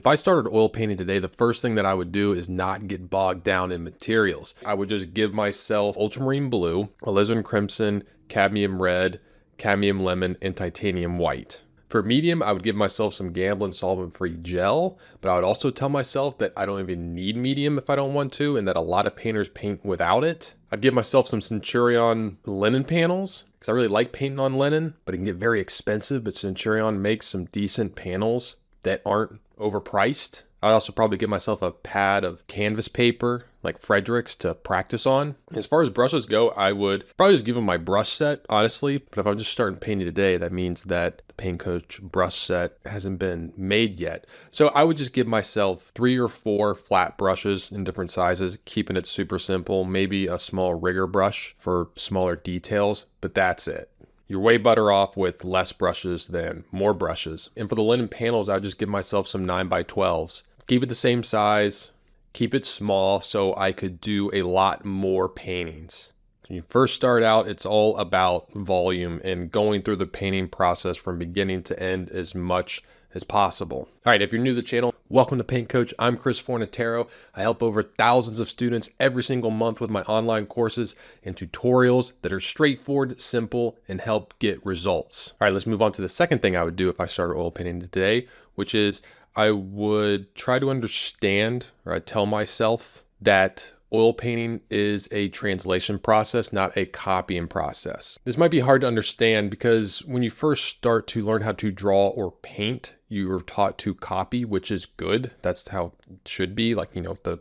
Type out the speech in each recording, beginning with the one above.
If I started oil painting today, the first thing that I would do is not get bogged down in materials. I would just give myself ultramarine blue, alizarin crimson, cadmium red, cadmium lemon, and titanium white. For medium, I would give myself some Gamblin solvent-free gel, but I would also tell myself that I don't even need medium if I don't want to, and that a lot of painters paint without it. I'd give myself some Centurion linen panels, because I really like painting on linen, but it can get very expensive, but Centurion makes some decent panels that aren't overpriced. I'd also probably give myself a pad of canvas paper, like Frederick's, to practice on. As far as brushes go, I would probably just give them my brush set, honestly. But if I'm just starting painting today, that means that the Paint Coach brush set hasn't been made yet. So I would just give myself 3 or 4 flat brushes in different sizes, keeping it super simple. Maybe a small rigger brush for smaller details, but that's it. You're way better off with less brushes than more brushes. And for the linen panels, I would just give myself some 9x12s. Keep it the same size, keep it small so I could do a lot more paintings. When you first start out, it's all about volume and going through the painting process from beginning to end as much as possible. All right, if you're new to the channel, welcome to Paint Coach. I'm Chris Fornatero. I help over thousands of students every single month with my online courses and tutorials that are straightforward, simple, and help get results. All right, let's move on to the second thing I would do if I started oil painting today, which is I would try to understand, or I'd tell myself that oil painting is a translation process, not a copying process. This might be hard to understand because when you first start to learn how to draw or paint, you are taught to copy, which is good. That's how it should be. Like, the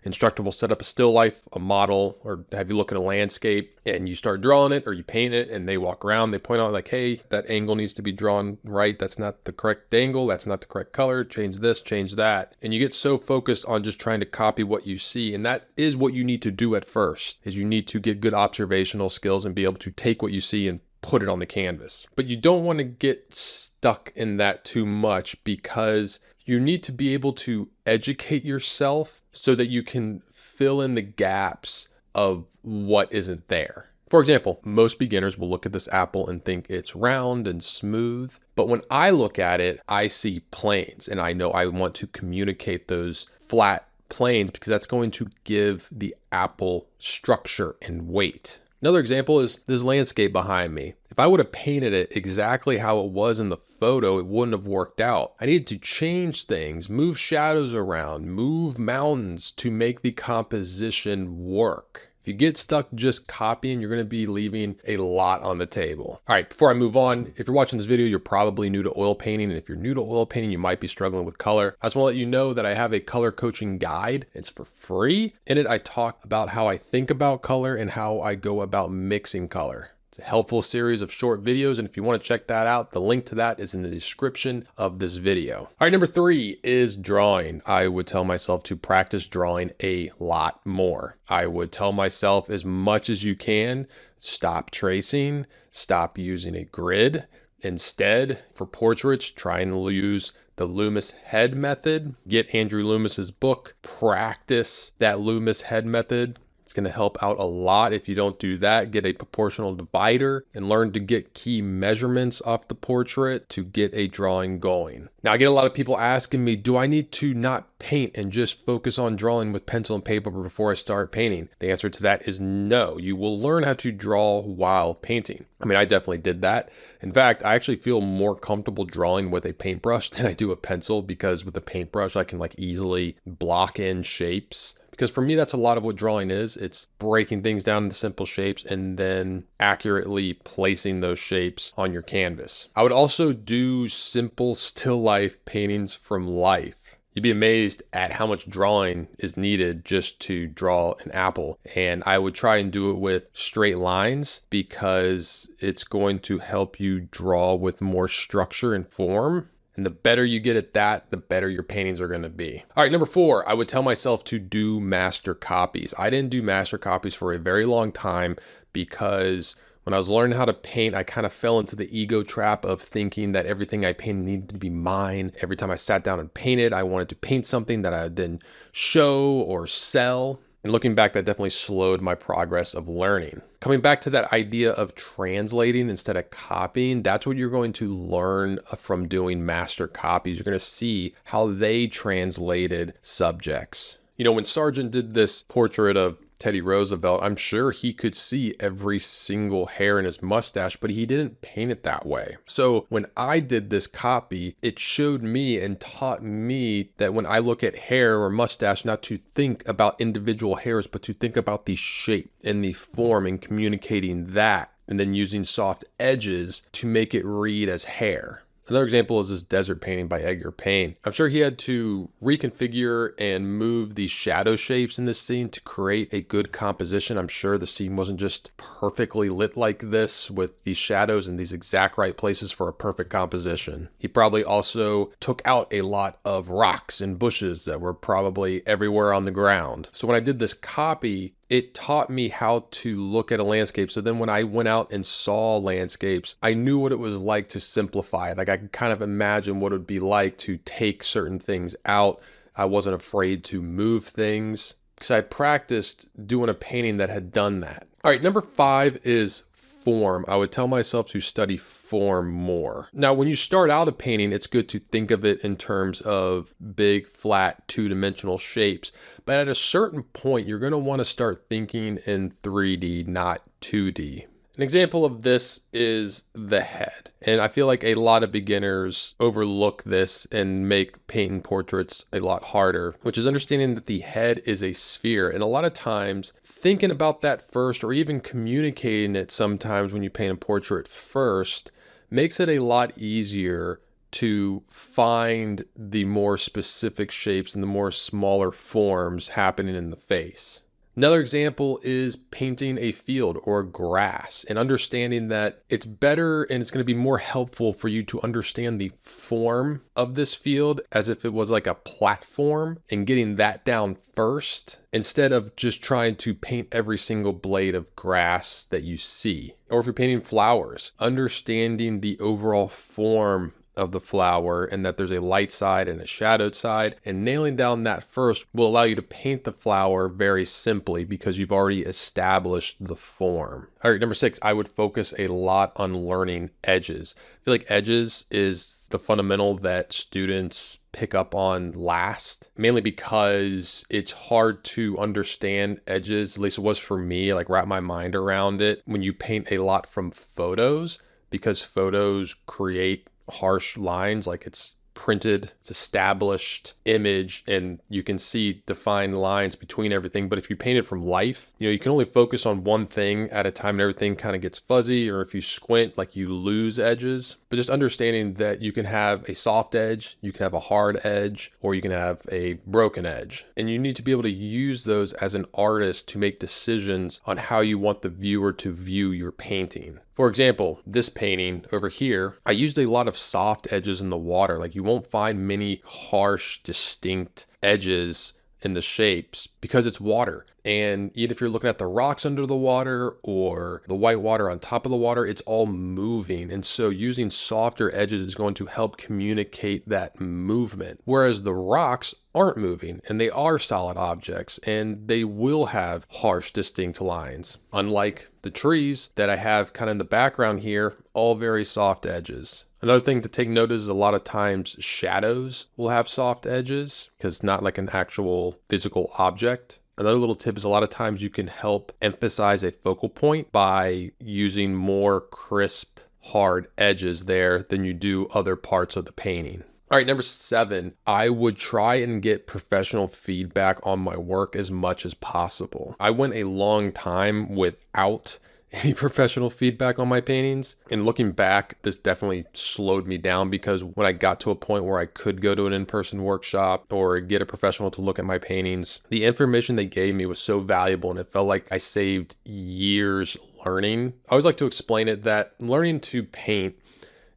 instructor will set up a still life, a model, or have you look at a landscape and you start drawing it or you paint it and they walk around, they point out like, hey, that angle needs to be drawn right. That's not the correct angle. That's not the correct color. Change this, change that. And you get so focused on just trying to copy what you see. And that is what you need to do at first, is you need to get good observational skills and be able to take what you see and put it on the canvas. But you don't want to get stuck in that too much, because you need to be able to educate yourself so that you can fill in the gaps of what isn't there. For example, most beginners will look at this apple and think it's round and smooth. But when I look at it, I see planes, and I know I want to communicate those flat planes because that's going to give the apple structure and weight. Another example is this landscape behind me. If I would have painted it exactly how it was in the photo, it wouldn't have worked out. I needed to change things, move shadows around, move mountains to make the composition work. If you get stuck just copying, you're going to be leaving a lot on the table. All right, before I move on, if you're watching this video, you're probably new to oil painting. And if you're new to oil painting, you might be struggling with color. I just want to let you know that I have a color coaching guide. It's for free. In it, I talk about how I think about color and how I go about mixing color. It's a helpful series of short videos, and if you want to check that out, the link to that is in the description of this video. All right, number 3 is drawing. I would tell myself to practice drawing a lot more. I would tell myself, as much as you can, stop tracing, stop using a grid. Instead, for portraits, try and use the Loomis head method. Get Andrew Loomis's book, practice that Loomis head method. It's going to help out a lot. If you don't do that, get a proportional divider and learn to get key measurements off the portrait to get a drawing going. Now, I get a lot of people asking me, do I need to not paint and just focus on drawing with pencil and paper before I start painting? The answer to that is no. You will learn how to draw while painting. I mean, I definitely did that. In fact, I actually feel more comfortable drawing with a paintbrush than I do a pencil, because with a paintbrush, I can easily block in shapes. Because for me, that's a lot of what drawing is. It's breaking things down into simple shapes and then accurately placing those shapes on your canvas. I would also do simple still life paintings from life. You'd be amazed at how much drawing is needed just to draw an apple. And I would try and do it with straight lines because it's going to help you draw with more structure and form. And the better you get at that, the better your paintings are going to be. All right, number 4, I would tell myself to do master copies. I didn't do master copies for a very long time because when I was learning how to paint, I kind of fell into the ego trap of thinking that everything I painted needed to be mine. Every time I sat down and painted, I wanted to paint something that I would then show or sell. And looking back, that definitely slowed my progress of learning. Coming back to that idea of translating instead of copying, that's what you're going to learn from doing master copies. You're going to see how they translated subjects. You know, when Sargent did this portrait of Teddy Roosevelt, I'm sure he could see every single hair in his mustache, but he didn't paint it that way. So when I did this copy, it showed me and taught me that when I look at hair or mustache, not to think about individual hairs, but to think about the shape and the form and communicating that, and then using soft edges to make it read as hair. Another example is this desert painting by Edgar Payne. I'm sure he had to reconfigure and move the shadow shapes in this scene to create a good composition. I'm sure the scene wasn't just perfectly lit like this with these shadows in these exact right places for a perfect composition. He probably also took out a lot of rocks and bushes that were probably everywhere on the ground. So when I did this copy, it taught me how to look at a landscape. So then when I went out and saw landscapes, I knew what it was like to simplify it. Like I could kind of imagine what it would be like to take certain things out. I wasn't afraid to move things because I practiced doing a painting that had done that. All right, number 5 is form. I would tell myself to study form more. Now, when you start out a painting, it's good to think of it in terms of big, flat, two-dimensional shapes. But at a certain point, you're going to want to start thinking in 3D, not 2D. An example of this is the head. And I feel like a lot of beginners overlook this and make painting portraits a lot harder, which is understanding that the head is a sphere. And a lot of times, thinking about that first, or even communicating it sometimes when you paint a portrait first, makes it a lot easier to find the more specific shapes and the more smaller forms happening in the face. Another example is painting a field or grass and understanding that it's better and it's going to be more helpful for you to understand the form of this field as if it was like a platform and getting that down first instead of just trying to paint every single blade of grass that you see. Or if you're painting flowers, understanding the overall form of the flower and that there's a light side and a shadowed side, and nailing down that first will allow you to paint the flower very simply because you've already established the form. All right, number 6, I would focus a lot on learning edges. I feel like edges is the fundamental that students pick up on last, mainly because it's hard to understand edges, at least it was for me, like wrap my mind around it when you paint a lot from photos, because photos create harsh lines, like it's printed, it's established image, and you can see defined lines between everything. But if you paint it from life, you can only focus on one thing at a time and everything kind of gets fuzzy, or if you squint, like you lose edges. But just understanding that you can have a soft edge, you can have a hard edge, or you can have a broken edge. And you need to be able to use those as an artist to make decisions on how you want the viewer to view your painting. For example, this painting over here, I used a lot of soft edges in the water. Like you won't find many harsh, distinct edges in the shapes because it's water. And even if you're looking at the rocks under the water or the white water on top of the water, it's all moving. And so using softer edges is going to help communicate that movement. Whereas the rocks aren't moving and they are solid objects and they will have harsh, distinct lines. Unlike the trees that I have kind of in the background here, all very soft edges. Another thing to take note is a lot of times shadows will have soft edges because it's not like an actual physical object. Another little tip is a lot of times you can help emphasize a focal point by using more crisp, hard edges there than you do other parts of the painting. All right, number 7, I would try and get professional feedback on my work as much as possible. I went a long time without any professional feedback on my paintings. And looking back, this definitely slowed me down because when I got to a point where I could go to an in-person workshop or get a professional to look at my paintings, the information they gave me was so valuable and it felt like I saved years learning. I always like to explain it that learning to paint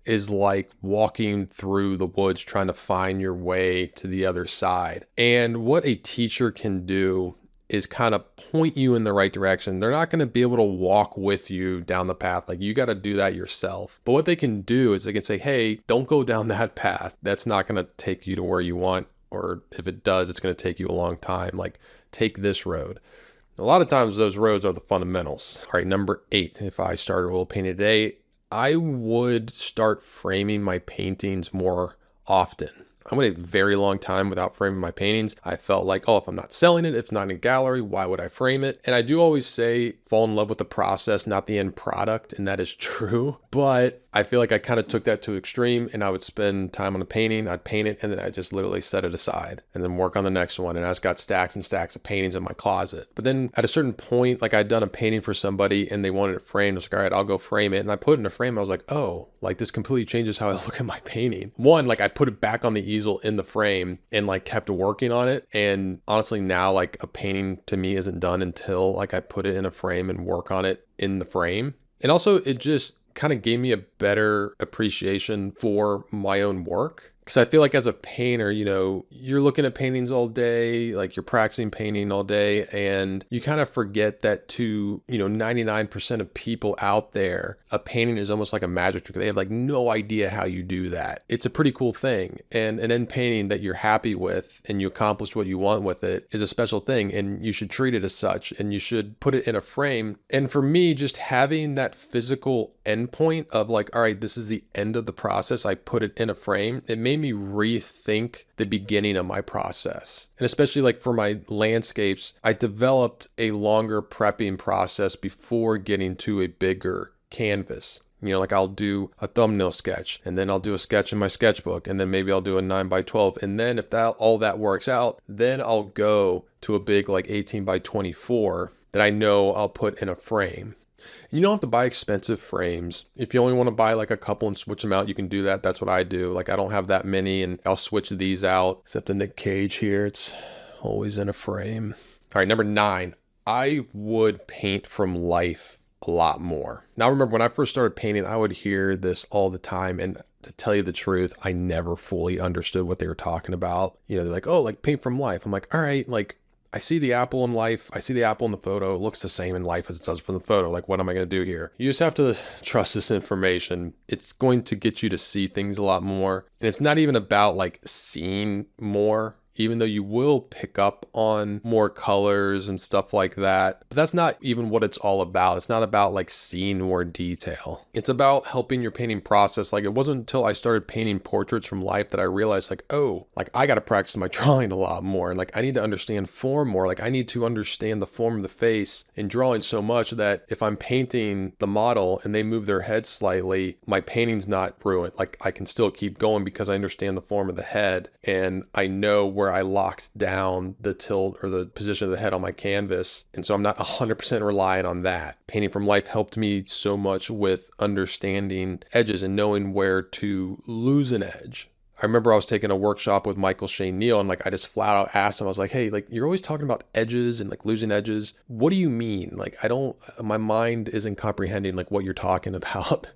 is like walking through the woods trying to find your way to the other side. And what a teacher can do is kind of point you in the right direction. They're not going to be able to walk with you down the path. Like you got to do that yourself. But what they can do is they can say, hey, don't go down that path. That's not going to take you to where you want. or if it does, it's going to take you a long time. Like, take this road. A lot of times those roads are the fundamentals. All right, number 8, if I started oil painting today, I would start framing my paintings more often. I went a very long time without framing my paintings. I felt like, oh, if I'm not selling it, if it's not in a gallery, why would I frame it? And I do always say fall in love with the process, not the end product. And that is true. But I feel like I kind of took that to extreme, and I would spend time on a painting, I'd paint it, and then I just literally set it aside and then work on the next one. And I just got stacks and stacks of paintings in my closet. But then at a certain point, like I'd done a painting for somebody and they wanted it framed. I was like, all right, I'll go frame it. And I put it in a frame. I was like, oh, like this completely changes how I look at my painting. One, like I put it back on the easel in the frame and like kept working on it. And honestly, now like a painting to me isn't done until like I put it in a frame and work on it in the frame. And also it just kind of gave me a better appreciation for my own work. Because I feel like as a painter, you know, you're looking at paintings all day, like you're practicing painting all day, and you kind of forget that to, you know, 99% of people out there, a painting is almost like a magic trick. They have like no idea how you do that. It's a pretty cool thing. And an end painting that you're happy with and you accomplished what you want with it is a special thing, and you should treat it as such, and you should put it in a frame. And for me, just having that physical endpoint of like, all right, this is the end of the process. I put it in a frame. It made me rethink the beginning of my process. And especially like for my landscapes, I developed a longer prepping process before getting to a bigger canvas. You know, like I'll do a thumbnail sketch, and then I'll do a sketch in my sketchbook, and then maybe I'll do a 9x12. And then if that all that works out, then I'll go to a big like 18x24 that I know I'll put in a frame. You don't have to buy expensive frames. If you only want to buy like a couple and switch them out, you can do that. That's what I do. Like I don't have that many, and I'll switch these out. Except the Nick Cage here, it's always in a frame. All right, number 9, I would paint from life a lot more. Now remember, when I first started painting, I would hear this all the time, and to tell you the truth, I never fully understood what they were talking about. You know, they're like, oh, like paint from life. I'm like, all right, like I see the apple in life. I see the apple in the photo. It looks the same in life as it does from the photo. Like, what am I going to do here? You just have to trust this information. It's going to get you to see things a lot more. And it's not even about like seeing more, even though you will pick up on more colors and stuff like that. But that's not even what it's all about. It's not about like seeing more detail. It's about helping your painting process. Like it wasn't until I started painting portraits from life that I realized like, oh, like I got to practice my drawing a lot more. And like I need to understand form more. Like I need to understand the form of the face in drawing so much that if I'm painting the model and they move their head slightly, my painting's not ruined. Like I can still keep going because I understand the form of the head, and I know where I locked down the tilt or the position of the head on my canvas. And so I'm not 100% reliant on that. Painting from life helped me so much with understanding edges and knowing where to lose an edge. I remember I was taking a workshop with Michael Shane Neal, and like I just flat out asked him, I was like, hey, like you're always talking about edges and like losing edges. What do you mean? Like my mind isn't comprehending like what you're talking about.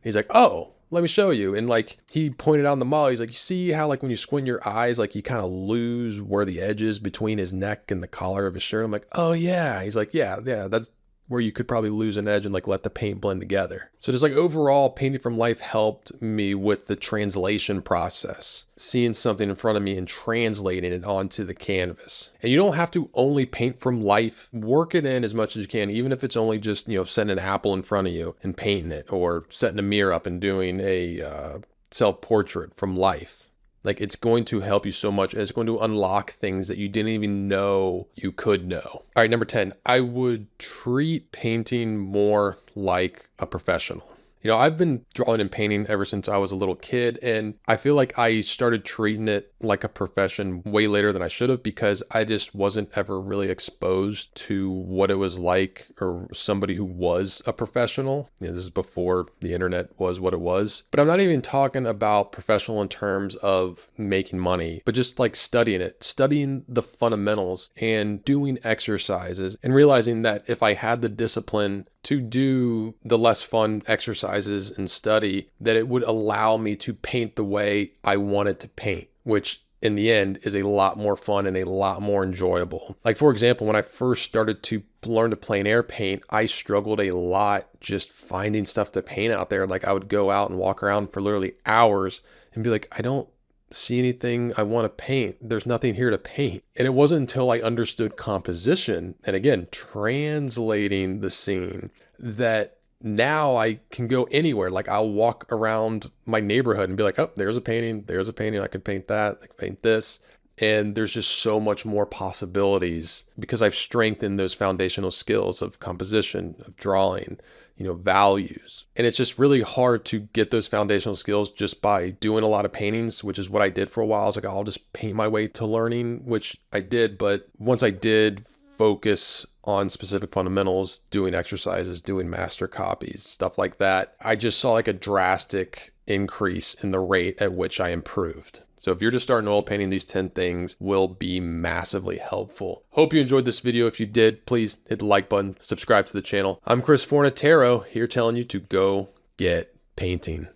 He's like, oh, let me show you. And like he pointed out in the model, he's like, you see how like when you squint your eyes, like you kind of lose where the edge is between his neck and the collar of his shirt. I'm like, oh yeah. He's like, yeah, that's where you could probably lose an edge and like let the paint blend together. So just like overall, painting from life helped me with the translation process, seeing something in front of me and translating it onto the canvas. And you don't have to only paint from life. Work it in as much as you can, even if it's only just, you know, setting an apple in front of you and painting it, or setting a mirror up and doing a self-portrait from life. Like it's going to help you so much, and it's going to unlock things that you didn't even know you could know. All right, number 10, I would treat painting more like a professional. You know, I've been drawing and painting ever since I was a little kid, and I feel like I started treating it like a profession way later than I should have, because I just wasn't ever really exposed to what it was like, or somebody who was a professional. You know, this is before the internet was what it was. But I'm not even talking about professional in terms of making money, but just like studying it, studying the fundamentals and doing exercises, and realizing that if I had the discipline to do the less fun exercises and study, that it would allow me to paint the way I wanted to paint, which in the end is a lot more fun and a lot more enjoyable. Like for example, when I first started to learn to plein air paint, I struggled a lot just finding stuff to paint out there. Like I would go out and walk around for literally hours and be like, I don't see anything I want to paint. There's nothing here to paint. And it wasn't until I understood composition, and again, translating the scene, that now I can go anywhere. Like I'll walk around my neighborhood and be like, oh, there's a painting, I can paint that, I can paint this. And there's just so much more possibilities because I've strengthened those foundational skills of composition, of drawing, values. And it's just really hard to get those foundational skills just by doing a lot of paintings, which is what I did for a while. I was like, I'll just paint my way to learning, which I did. But once I did focus on specific fundamentals, doing exercises, doing master copies, stuff like that, I just saw like a drastic increase in the rate at which I improved. So if you're just starting oil painting, these 10 things will be massively helpful. Hope you enjoyed this video. If you did, please hit the like button, subscribe to the channel. I'm Chris Fornatero, here telling you to go get painting.